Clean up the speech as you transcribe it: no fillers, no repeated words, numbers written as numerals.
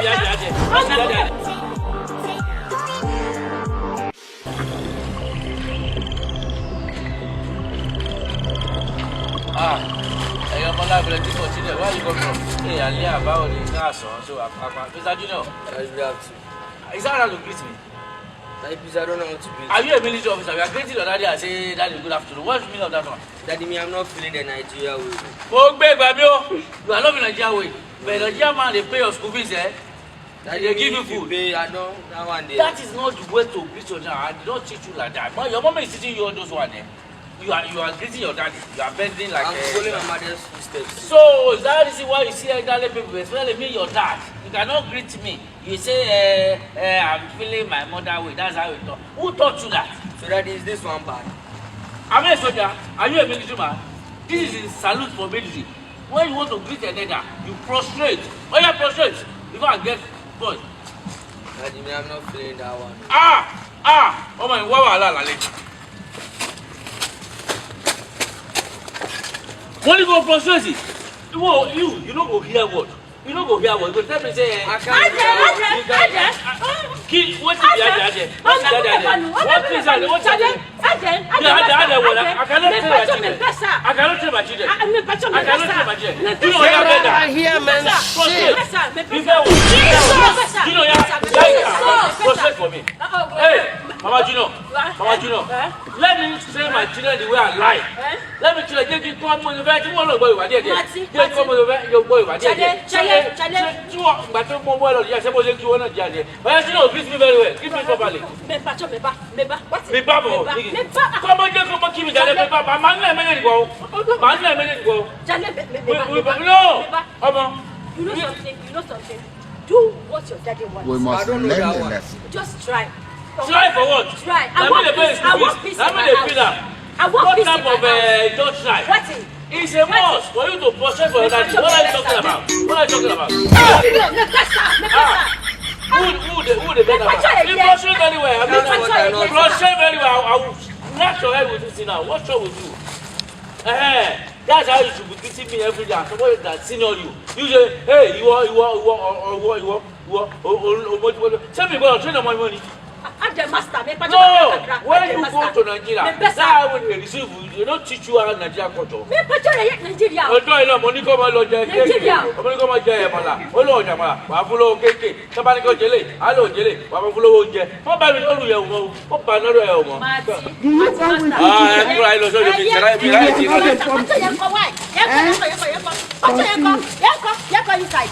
Where you come from? Hey, I live about the gas on, so Mr. Junior. Is that how you greet me? I don't know how to greet. Are you a military officer? We are greeting your daddy and say, Daddy, good afternoon. What's the meaning of that one? Daddy, me, I'm not feeling the Nigeria way. Oh, baby, you are not in Nigeria way. But the Nigeria man, they pay your school fees, eh? Daddy, they give you food. Pay, I don't, that one day. That is not the way to greet your dad. I did not teach you like that. But your mama is teaching you all those one, eh? You are greeting your daddy. You are bending like I'm following my mother's footsteps. So is that the reason why you see elderly people, especially me, your dad? You cannot greet me. You say, I'm feeling my mother way. That's how you talk. Who taught you that? So that is this one bad. I'm a soldier. Are you a military man? This is a salute for military. When you want to greet another, you prostrate. When you prostrate, you go and get boy. Daddy, me, I'm not feeling that one. Oh my, wow. When you go prostrate, you don't go hear what. You don't go hear what. You tell me say, I what is that? I cannot tell my children. You know I hear man shit. For me. Hey, Mama Juno, let me train my children the way I like. Let me tell you, you come on the back, you want to go over there. You come on the back, you go over there. But you won't well, yes, I was going to one of the other. But you know, greet me very well. Greet me properly. Come on, come on, give me that. Man, go. No. You know something. Do what your daddy wants. We must learn the lesson. Just try. Try for what? Try. I want peace in my house. I want peace in my house. Don't try. What is? It's a must for you to prostrate for your daddy. What are you talking about? Who the better man? You prostrate very well. Prostrate very well. I will knock your head with this now. What's wrong with you? That's how you should be greeting me every day. Somebody that senior you. You say, hey, you are. Tell me about train of my money. I'm the master. No, when you go to Nigeria, that's how when they receive you, they don't teach you how Nigeria culture. Nigeria. Money come along, Nigeria. Money come along, Olo Jama, Wafulo Keke, somebody go jelly, hello jelly, Wafulo J. What about you? What about you? Inside.